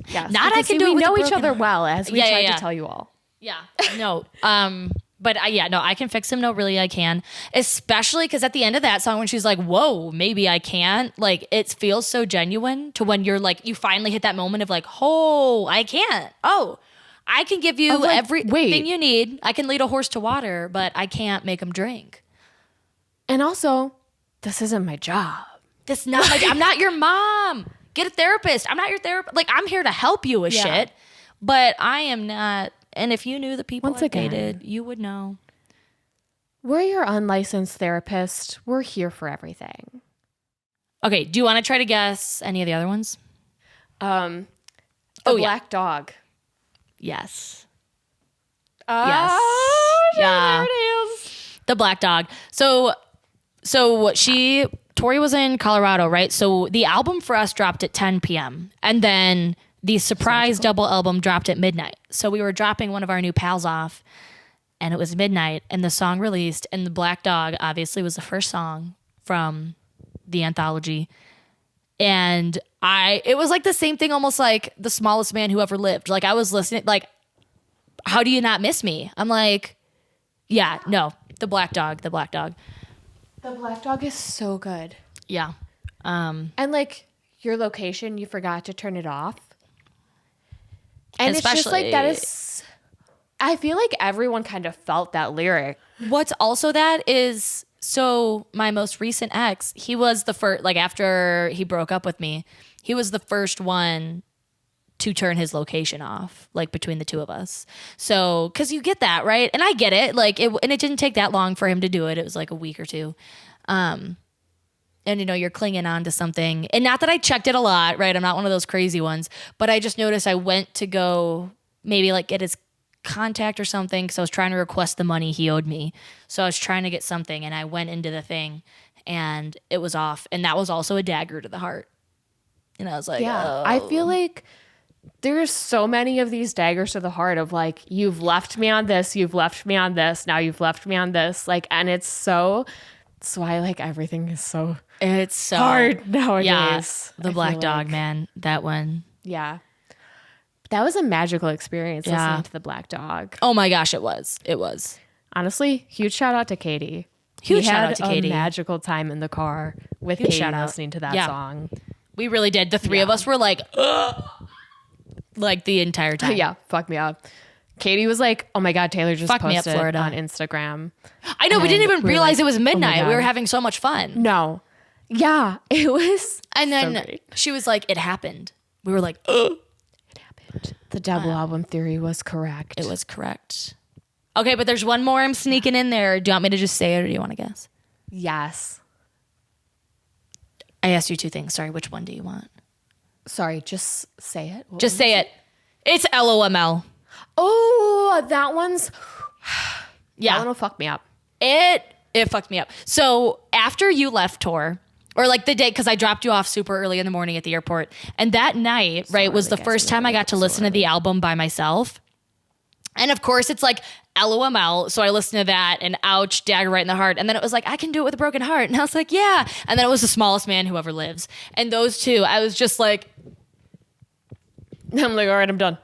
Yeah. Not I Can Do It With a We know each Broken other Heart. well, as we tried to tell you all. Yeah. No. But I Can Fix Him, No Really I Can. Especially because at the end of that song when she's like, whoa, maybe I can. Like, it feels so genuine to when you're like, you finally hit that moment of like, oh, I can't. Oh, I can give you everything you need. I can lead a horse to water, but I can't make him drink. And also, this isn't my job. This is not my job. I'm not your mom. Get a therapist. I'm not your therapist. Like, I'm here to help you with shit, but I am not. And if you knew the people I dated, you would know. We're your unlicensed therapist. We're here for everything. Okay, do you want to try to guess any of the other ones? The yeah. Black Dog. Yes. Yes. Yeah. There it is. The Black Dog. So Tori was in Colorado, right? So the album for us dropped at 10 p.m. And then the surprise double album dropped at midnight. So we were dropping one of our new pals off and it was midnight and the song released and the Black Dog obviously was the first song from the anthology. And it was like the same thing, almost like The Smallest Man Who Ever Lived. Like I was listening, like, how do you not miss me? I'm like, yeah, no, the Black Dog. The Black Dog is so good. Yeah. And like your location, you forgot to turn it off. And it's just like that is, I feel like everyone kind of felt that lyric. What's also that is, so my most recent ex, he was the first, like after he broke up with me, he was the first one to turn his location off, like between the two of us. So, cause you get that, right? And I get it. Like and it didn't take that long for him to do it. It was like a week or two. And you know, you're clinging on to something and not that I checked it a lot, right? I'm not one of those crazy ones, but I just noticed I went to go maybe like get his contact or something. Cause I was trying to request the money he owed me. So I was trying to get something and I went into the thing and it was off. And that was also a dagger to the heart. And I was like, yeah, oh. I feel like there's so many of these daggers to the heart of like, you've left me on this, you've left me on this, now you've left me on this. Like, and it's why like everything is so it's so hard nowadays. Yeah, the I Black feel Dog, like. man, that one. Yeah. That was a magical experience listening to the Black Dog. Oh my gosh, it was. It was. Honestly, huge shout out to Katie. Huge we shout had out to Katie. A magical time in the car with Huge Katie shout out. listening to that Yeah. song. We really did. The three of us were like, ugh, like the entire time. Yeah, fuck me up. Katie was like, "Oh my god, Taylor just Fuck me up, posted Florida. on Instagram." I know. We didn't even we were realize like, it was "Oh my midnight. We God." were having so much fun. No. Yeah, it was. And then so great. she was like, it happened. We were like, ugh. It happened. The double album theory was correct. It was correct. Okay, but there's one more I'm sneaking in there. Do you want me to just say it or do you want to guess? Yes. I asked you two things. Sorry, which one do you want? Sorry, just say it. What Just was say it. It's LOML. Oh, that one's. Yeah. That one will fuck me up. It fucked me up. So after you left tour, or like the day, because I dropped you off super early in the morning at the airport, and that night, right, was the first time I got to listen to the album by myself. And of course, it's like LOML. So I listened to that and ouch, dagger right in the heart. And then it was like, I can do it with a broken heart. And I was like, yeah. And then it was The Smallest Man Who Ever Lives. And those two, I was just like, I'm like, all right, I'm done.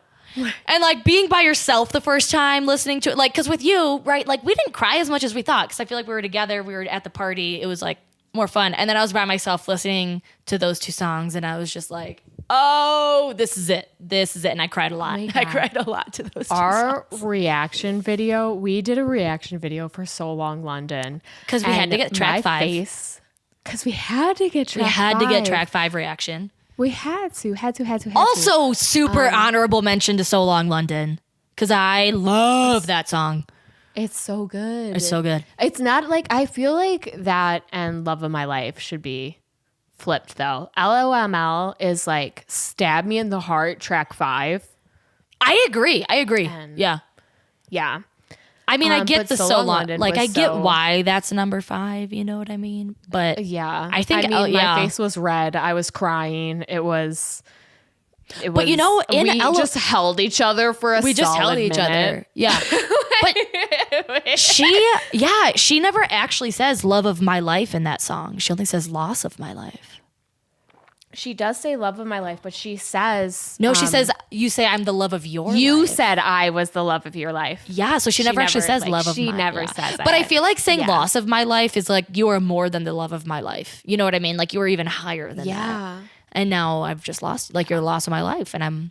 and like being by yourself the first time listening to it, like, because with you, right, like we didn't cry as much as we thought. Because I feel like we were together, we were at the party. It was like more fun. And then I was by myself listening to those two songs. And I was just like, oh, this is it. This is it. And I cried a lot. I cried a lot to those two Our songs. reaction video, we did a reaction video for So Long London. Because we had to get track 5. Because we had to get track 5. We had to get track 5 reaction. We had to. Also, super honorable mention to So Long London. Because I love that song. It's so good. It's so good. It's not like, I feel like that and Love of My Life should be flipped though. LOML is like Stab Me in the Heart, track 5. I agree. Yeah. Yeah. I mean, I get but the So So Long Long. London Like, was I get so- why that's number 5. You know what I mean? But Yeah. I think, my yeah. face was red. I was crying. It was. But you know, in we just held each other for a we just held solid each minute. other. Yeah. But she never actually says love of my life in that song. She only says loss of my life. She does say love of my life, but she says No, she says you say I'm the love of your you life. said I was the love of your life. Yeah, so she never actually says like, love of she my never life. says But I it. feel like saying Yeah. loss of my life is like you are more than the love of my life. You know what I mean? Like you were even higher than that. Yeah. And now I've just lost, like you're the loss of my life. And I'm,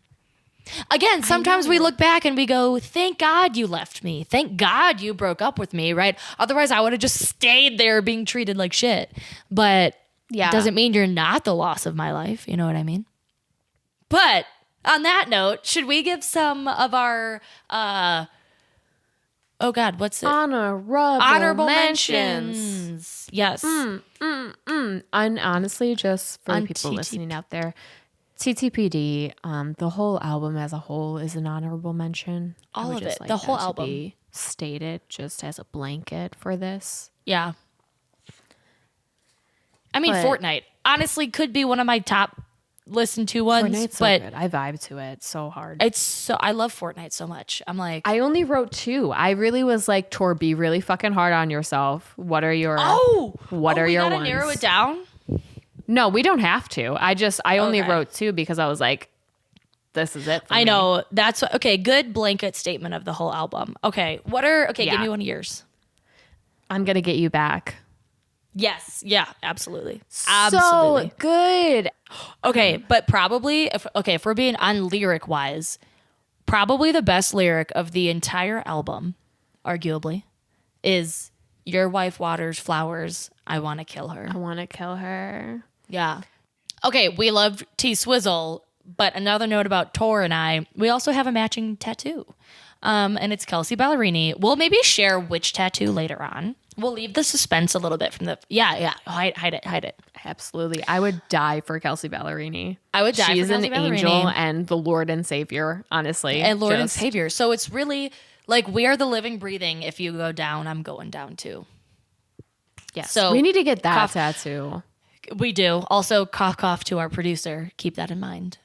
again, sometimes we look back and we go, thank God you left me. Thank God you broke up with me, right? Otherwise I would have just stayed there being treated like shit. But Yeah. it doesn't mean you're not the loss of my life. You know what I mean? But on that note, should we give some of our, oh God, what's it? Honorable Honorable mentions. mentions. is. Yes. And honestly, just for On people TTP. listening out there, TTPD, the whole album as a whole is an honorable mention. I All would of just it. like The whole that to album. be stated just as a blanket for this. Yeah. I mean, But- Fortnite honestly could be one of my top listened to ones, Fortnite's so but good. I vibe to it so hard. it's so I love Fortnite so much. I'm like, I only wrote 2. I really was like, Tor, be really fucking hard on yourself. What are your we your gotta ones? narrow it down. No, we don't have to. I only Okay. wrote 2 because I was like, this is it for I me. know that's okay. Good blanket statement of the whole album. Okay, give Yeah. me one of yours. I'm gonna get you back. Yes, yeah, absolutely, So good. Okay, but probably if we're being on lyric wise, probably the best lyric of the entire album, arguably, is "Your wife waters flowers. I want to kill her." I want to kill her. Yeah. Okay, we love T Swizzle, but another note about Tor and I, we also have a matching tattoo. And it's Kelsey Ballerini. We'll maybe share which tattoo later on. We'll leave the suspense a little bit from the hide it. Absolutely. I would die for Kelsey Ballerini. I would die for She's Kelsey an Ballerini. angel and the Lord and Savior, honestly. And Lord and Just- Savior. So it's really like we are the living, breathing. If you go down, I'm going down too. Yes. So, we need to get that cough. tattoo. We do. Also, cough to our producer. Keep that in mind.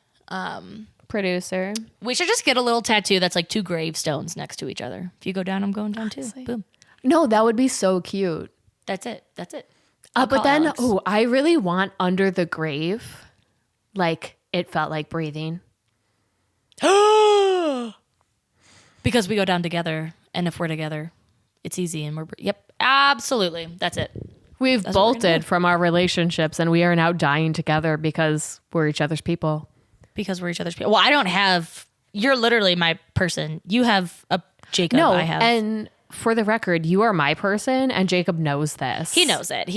Producer. We should just get a little tattoo that's like 2 gravestones next to each other. If you go down, I'm going down too. Boom. No, that would be so cute. That's it. But call then, Alex. I really want under the grave, like it felt like breathing. Because we go down together, and if we're together, it's easy, and yep, absolutely. That's it. We've That's what we're gonna bolted do. from our relationships and we are now dying together because we're each other's people. Because we're each other's people. Well, I don't have. You're literally my person. You have a Jacob. No, I have. and for the record, you are my person and Jacob knows this. He knows it.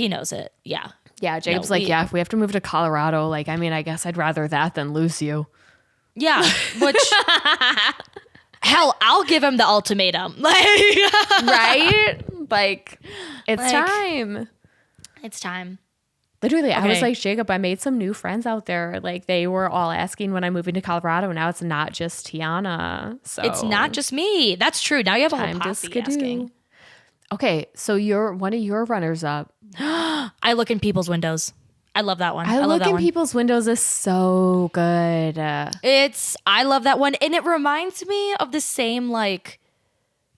Yeah. Yeah, Jacob's No, like, yeah, if we have to move to Colorado, like, I mean, I guess I'd rather that than lose you. Yeah. Which. Hell, I'll give him the ultimatum. Like, Right? Like, it's Like- time. it's time. Literally, I was Okay. like, Jacob, I made some new friends out there. Like, they were all asking when I'm moving to Colorado. Now it's not just Tiana. So It's not just me. That's true. Now you have a whole time to posse skidoo. asking. Okay, so you're one of your runners up. I look in people's windows. I love that one. I love look that in one. people's windows is so good. I love that one. And it reminds me of the same, like,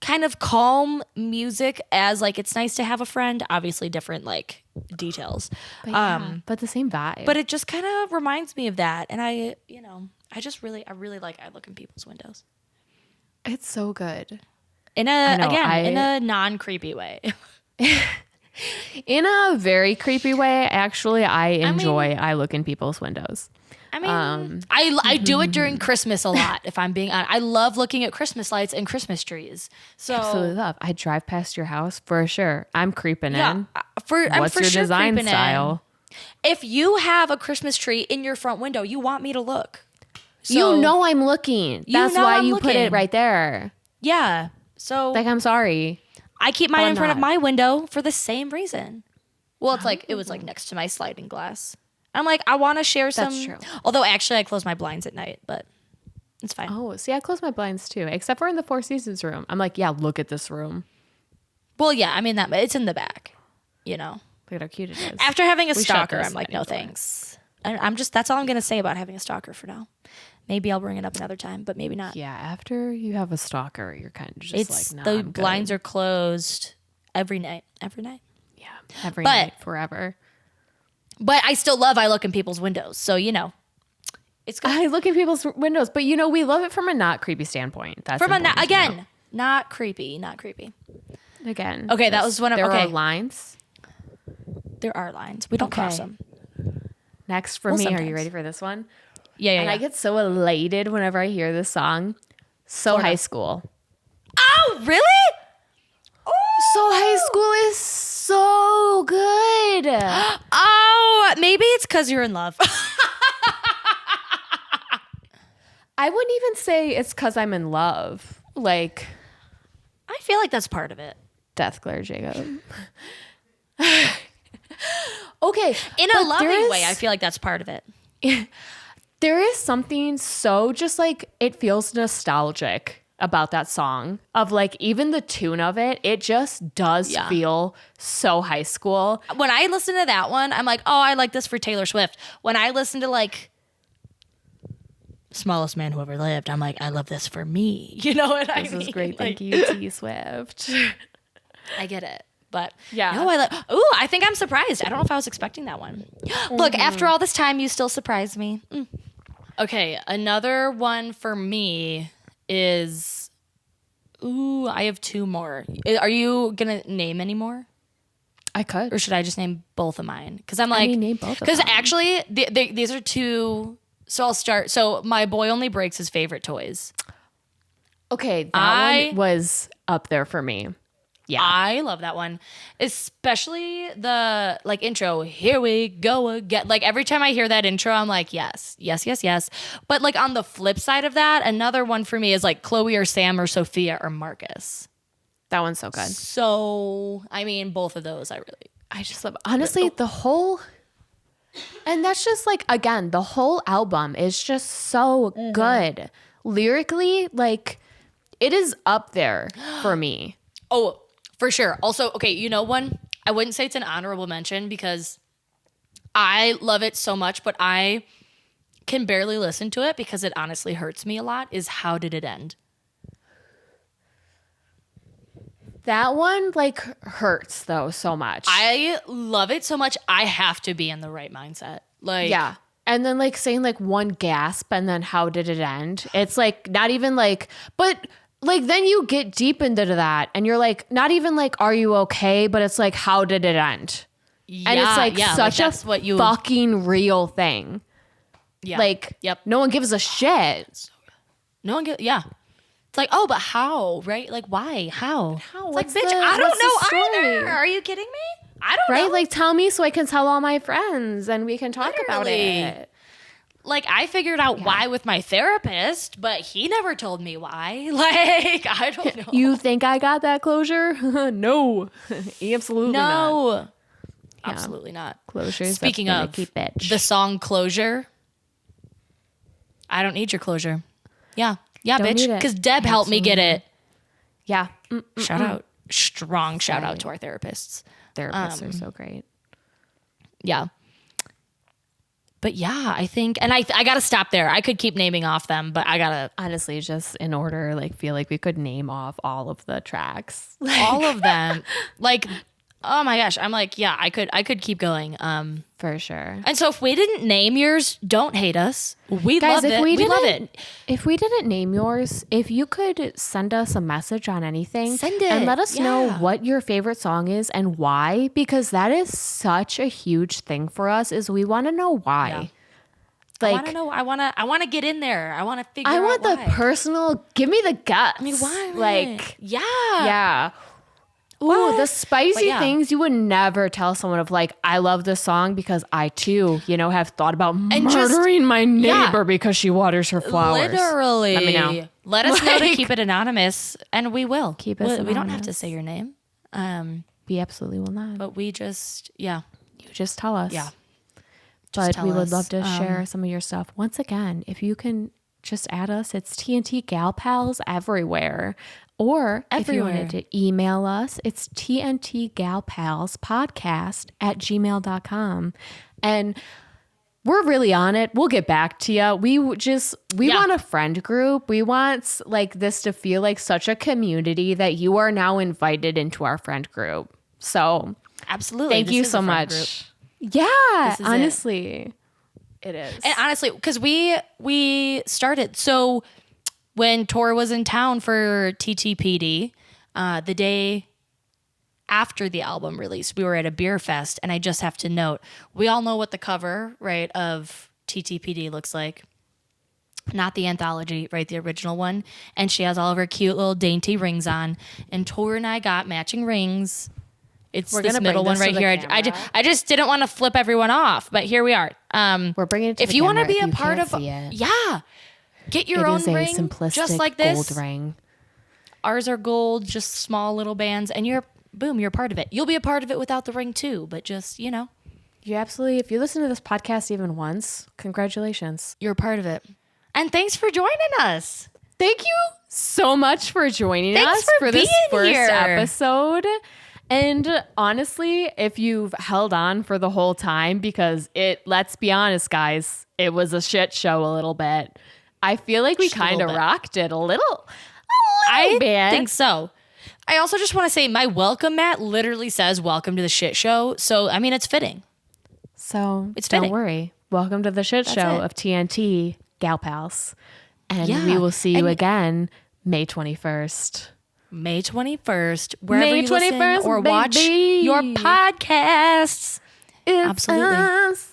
kind of calm music as, like, It's Nice to Have a Friend. Obviously different, like, details. But the same vibe. But it just kind of reminds me of that. And I really like I Look in People's Windows. it's so good. In a, know, in a non-creepy way. In a very creepy way, actually, I enjoy I look in people's windows. I mean, I do it during Christmas a lot, if I'm being honest. I love looking at Christmas lights and Christmas trees. So Absolutely love. I drive past your house for sure. I'm creeping yeah, in. I'm What's for your sure design creeping in. style? If you have a Christmas tree in your front window, you want me to look. So, You know I'm looking. You That's know why I'm you put it looking. right there. Yeah. So Like, I'm sorry. I keep mine I'm in front of not. my window for the same reason. Well, it's like it was like next to my sliding glass. I'm like, I want to share some. That's true. Although actually, I close my blinds at night, but it's fine. Oh, see, I close my blinds too, except for in the Four Seasons room. I'm like, yeah, look at this room. Well, yeah, I mean that it's in the back, you know. Look at how cute it is. After having a We shut stalker, this I'm like, thing no for. thanks. I'm just that's all I'm gonna say about having a stalker for now. Maybe I'll bring it up another time, but maybe not. Yeah, after you have a stalker, you're kind of just It's like, no, the blinds are closed every night. Every night. yeah, every But- night, forever. But I still love I look in people's windows. So, you know, it's good. I look in people's windows, but you know, we love it from a not creepy standpoint. That's From a important to again, not creepy, not creepy. know. Again. Okay, that just- was one of- there okay. are lines. There are lines. We don't cross Okay. them. Next for Well, me, are sometimes. you ready for this one? Yeah. And I get so elated whenever I hear this song. So Sort of. High School. Oh, really? So High School is so good. Oh, maybe it's because you're in love. I wouldn't even say it's because I'm in love. Like I feel like that's part of it. Death Glare Jacob. Okay. In a loving way, I feel like that's part of it. There is something so just like it feels nostalgic about that song of like even the tune of it. It just does feel so high school. When I listen to that one, I'm like, oh, I like this for Taylor Swift. When I listen to like Smallest Man Who Ever Lived, I'm like, I love this for me. You know what I mean? This is great. Thank you, T Swift. I get it. But yeah. No, I think I'm surprised. I don't know if I was expecting that one. Look, after all this time, you still surprise me. Okay, another one for me is, I have two more. Are you going to name any more? I could. Or should I just name both of mine? Because I'm like, name both of them. Because actually, these are two. So I'll start. So My Boy Only Breaks His Favorite Toys. Okay, that one was up there for me. Yeah. I love that one. Especially the like intro, here we go again. Like every time I hear that intro, I'm like, yes. But like on the flip side of that, another one for me is like Chloe or Sam or Sophia or Marcus. That one's so good. So, I mean, both of those I just love, honestly, the whole, and that's just like, again, the whole album is just so good. Lyrically, like it is up there for me. Oh, for sure. Also, okay, you know one? I wouldn't say it's an honorable mention because I love it so much, but I can barely listen to it because it honestly hurts me a lot, is How Did It End? That one like hurts though so much. I love it so much. I have to be in the right mindset. Like, yeah. And then like saying like one gasp and then how did it end? It's like not even like, but like then you get deep into that and you're like, not even like, are you okay? But it's like, how did it end? Yeah, and it's like such like a fucking real thing. Yeah. Like, no one gives a shit. No one gives, It's like, oh, but how, right? Like, why? How? It's like, What's bitch, the- I what's the don't know story? either. Are you kidding me? I don't know. Right? Like, tell me so I can tell all my friends and we can talk about Literally. it. Like, I figured out why with my therapist, but he never told me why. Like, I don't know. You think I got that closure? No. Absolutely not. No. Absolutely not. Closure's Speaking a of finicky bitch. the song Closure, I don't need your closure. Yeah, Don't bitch. need it. Because Deb helped me get it. Yeah. Shout out. Strong shout out to our therapists. Therapists are so great. Yeah. But yeah, I think, and I got to stop there. I could keep naming off them, but I got to. Honestly, just in order, like, feel like we could name off all of the tracks. All of them. Like, oh my gosh. I'm like, yeah, I could keep going. For sure. And so if we didn't name yours, don't hate us. We love it. We love it. If we didn't name yours, if you could send us a message on anything, Send it. and let us know Yeah. what your favorite song is and why, because that is such a huge thing for us. Is we want to know why. Yeah. Like, I want to know. I want to get in there. I want to figure out I want the why. personal. Give me the guts. I mean, why? Like, yeah. yeah. Ooh, What? the spicy But yeah. things you would never tell someone of like, I love this song because I too, have thought about And just- murdering my yeah. neighbor because she waters her flowers. Literally. Let me know. Let us know to Like- keep it anonymous, and we will. Keep us We don't have to anonymous. say your name. We absolutely will not. But we just, You just tell us. yeah. But tell we would us. love to share some of your stuff. Once again, if you can just add us, it's TNT Gal Pals everywhere. Or if you Everywhere. wanted to email us, it's tntgalpalspodcast@gmail.com. And we're really on it. We'll get back to you. We Yeah. want a friend group. We want like this to feel like such a community that you are now invited into our friend group. So Absolutely. thank This you is so a friend much. group. Yeah, This is it. honestly, it is. And honestly, because we started, so when Tor was in town for TTPD, the day after the album release, we were at a beer fest, and I just have to note, we all know what the cover, right, of TTPD looks like. Not the anthology, right, the original one. And she has all of her cute little dainty rings on. And Tor and I got matching rings. It's We're this gonna bring middle one this to right the here. camera. I just didn't want to flip everyone off, but here we are. We're bringing it to If the you want to camera be if a you part can't of, see it. yeah, get your It own is a ring, simplistic just like this. gold ring. Ours are gold, just small little bands, and boom, you're a part of it. You'll be a part of it without the ring too, but just, you know. You absolutely, if you listen to this podcast even once, congratulations. You're a part of it. And thanks for joining us. Thank you so much for joining Thanks us for this being first here. episode. And honestly, if you've held on for the whole time, because let's be honest, guys, it was a shit show a little bit. I feel like we kind of rocked it a little bit. I think so. I also just want to say my welcome mat literally says welcome to the shit show. So, I mean, it's fitting. So It's don't fitting. worry. Welcome to the shit show it. of TNT Gal Pals. And Yeah. we will see you And- again May 21st. May 21st, wherever May you listen 21st, or watch baby. your podcasts. It's Absolutely. us.